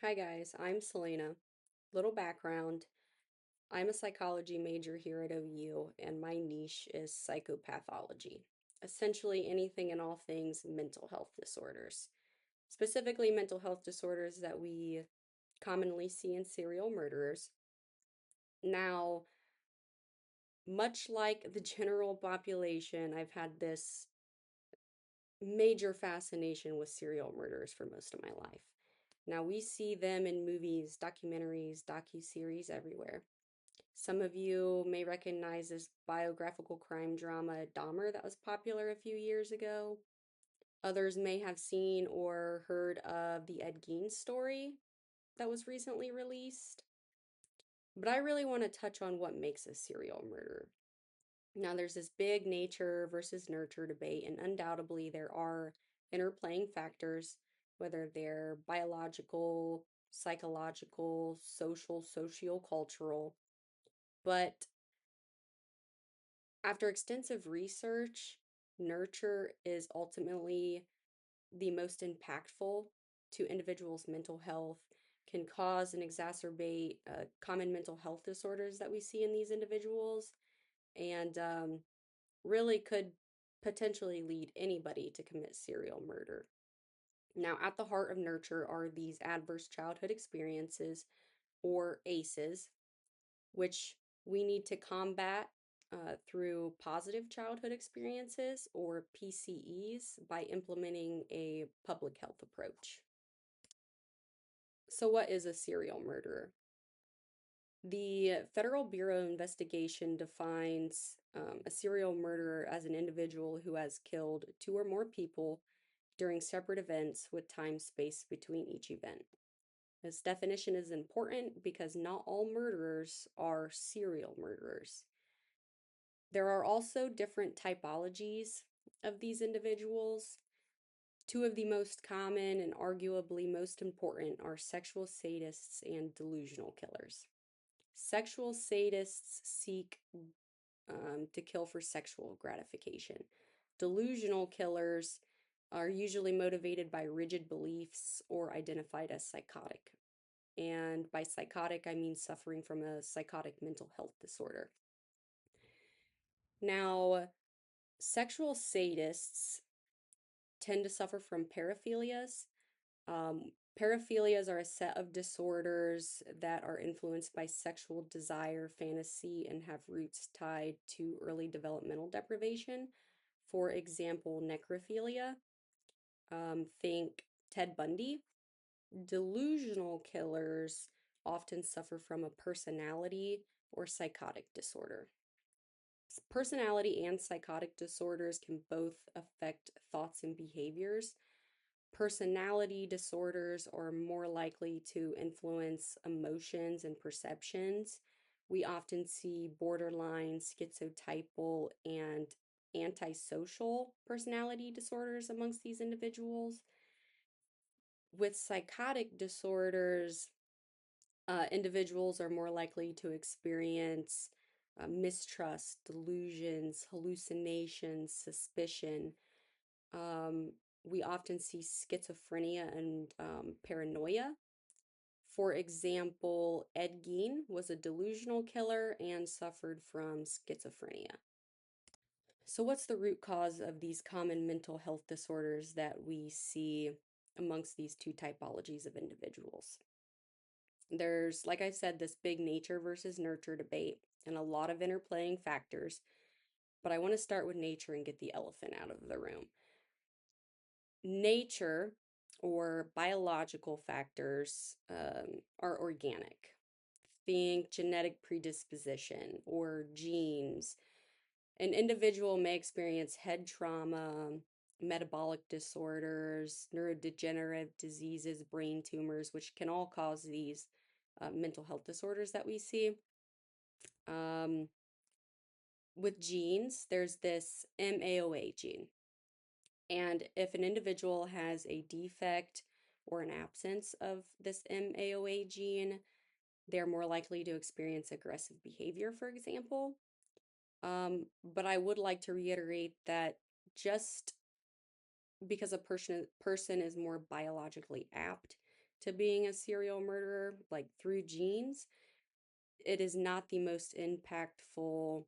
Hi guys, I'm Selena. Little background. I'm a psychology major here at OU, and my niche is psychopathology. Essentially, anything and all things mental health disorders. Specifically, mental health disorders that we commonly see in serial murderers. Now, much like the general population, I've had this major fascination with serial murderers for most of my life. Now, we see them in movies, documentaries, docu-series everywhere. Some of you may recognize this biographical crime drama Dahmer that was popular a few years ago. Others may have seen or heard of the Ed Gein story that was recently released. But I really want to touch on what makes a serial murder. Now, there's this big nature versus nurture debate, and undoubtedly there are interplaying factors, whether they're biological, psychological, social, sociocultural. But after extensive research, nurture is ultimately the most impactful to individuals' mental health, can cause and exacerbate common mental health disorders that we see in these individuals, and really could potentially lead anybody to commit serial murder. Now, at the heart of nurture are these adverse childhood experiences, or ACEs, which we need to combat through positive childhood experiences, or PCEs, by implementing a public health approach. So, what is a serial murderer? The Federal Bureau of Investigation defines a serial murderer as an individual who has killed two or more people during separate events with time space between each event. This definition is important because not all murderers are serial murderers. There are also different typologies of these individuals. Two of the most common and arguably most important are sexual sadists and delusional killers. Sexual sadists seek to kill for sexual gratification. Delusional killers are usually motivated by rigid beliefs or identified as psychotic. And by psychotic, I mean suffering from a psychotic mental health disorder. Now, sexual sadists tend to suffer from paraphilias. Paraphilias are a set of disorders that are influenced by sexual desire, fantasy, and have roots tied to early developmental deprivation. For example, necrophilia. Think Ted Bundy. Delusional killers often suffer from a personality or psychotic disorder. Personality and psychotic disorders can both affect thoughts and behaviors. Personality disorders are more likely to influence emotions and perceptions. We often see borderline, schizotypal, and antisocial personality disorders amongst these individuals. With psychotic disorders, individuals are more likely to experience mistrust, delusions, hallucinations, suspicion. Um, we often see schizophrenia and paranoia. For example, Ed Gein was a delusional killer and suffered from schizophrenia. So, what's the root cause of these common mental health disorders that we see amongst these two typologies of individuals? There's, like I said, this big nature versus nurture debate and a lot of interplaying factors, but I want to start with nature and get the elephant out of the room. Nature, or biological factors, are organic. Think genetic predisposition or genes. An individual may experience head trauma, metabolic disorders, neurodegenerative diseases, brain tumors, which can all cause these mental health disorders that we see. Um, with genes, there's this MAOA gene. And if an individual has a defect or an absence of this MAOA gene, they're more likely to experience aggressive behavior, for example. But I would like to reiterate that just because a person is more biologically apt to being a serial murderer, like through genes, it is not the most impactful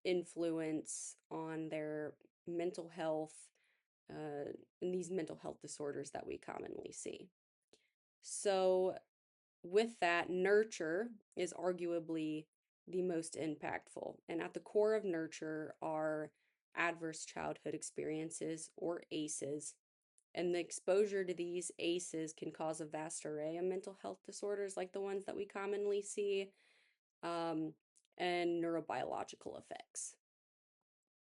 influence on their mental health uh, and these mental health disorders that we commonly see. So, with that, nurture is arguably the most impactful. And at the core of nurture are adverse childhood experiences, or ACEs. And the exposure to these ACEs can cause a vast array of mental health disorders, like the ones that we commonly see, um, and neurobiological effects.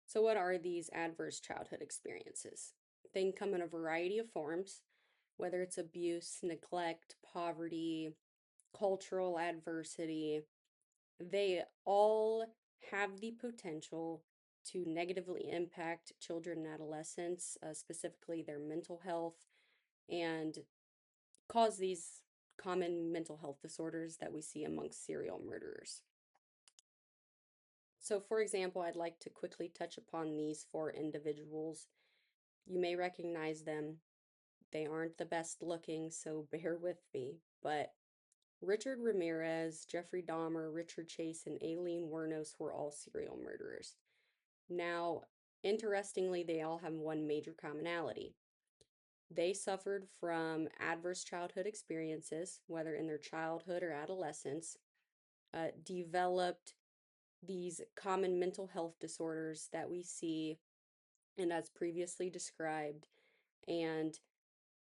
So, what are these adverse childhood experiences? They can come in a variety of forms, whether it's abuse, neglect, poverty, cultural adversity. They all have the potential to negatively impact children and adolescents, specifically their mental health, and cause these common mental health disorders that we see amongst serial murderers. So, for example, I'd like to quickly touch upon these four individuals. You may recognize them. They aren't the best looking, so bear with me. But Richard Ramirez, Jeffrey Dahmer, Richard Chase, and Aileen Wuornos were all serial murderers. Now, interestingly, they all have one major commonality. They suffered from adverse childhood experiences, whether in their childhood or adolescence, developed these common mental health disorders that we see and as previously described, and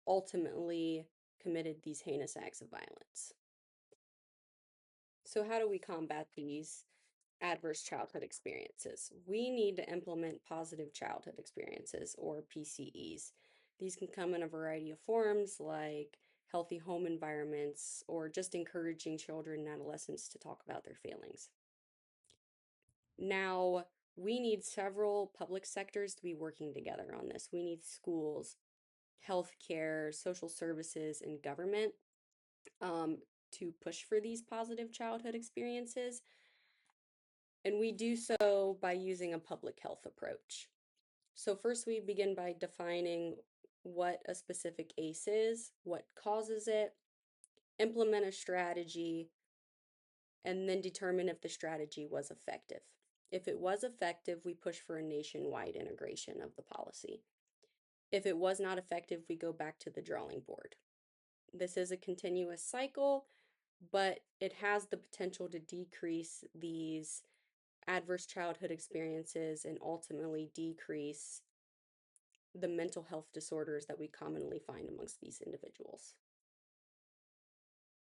ultimately committed these heinous acts of violence. So, how do we combat these adverse childhood experiences? We need to implement positive childhood experiences, or PCEs. These can come in a variety of forms, like healthy home environments or just encouraging children and adolescents to talk about their feelings. Now, we need several public sectors to be working together on this. We need schools, healthcare, social services, and government to push for these positive childhood experiences. And we do so by using a public health approach. So, first, we begin by defining what a specific ACE is, what causes it, implement a strategy, and then determine if the strategy was effective. If it was effective, we push for a nationwide integration of the policy. If it was not effective, we go back to the drawing board. This is a continuous cycle, but it has the potential to decrease these adverse childhood experiences and ultimately decrease the mental health disorders that we commonly find amongst these individuals.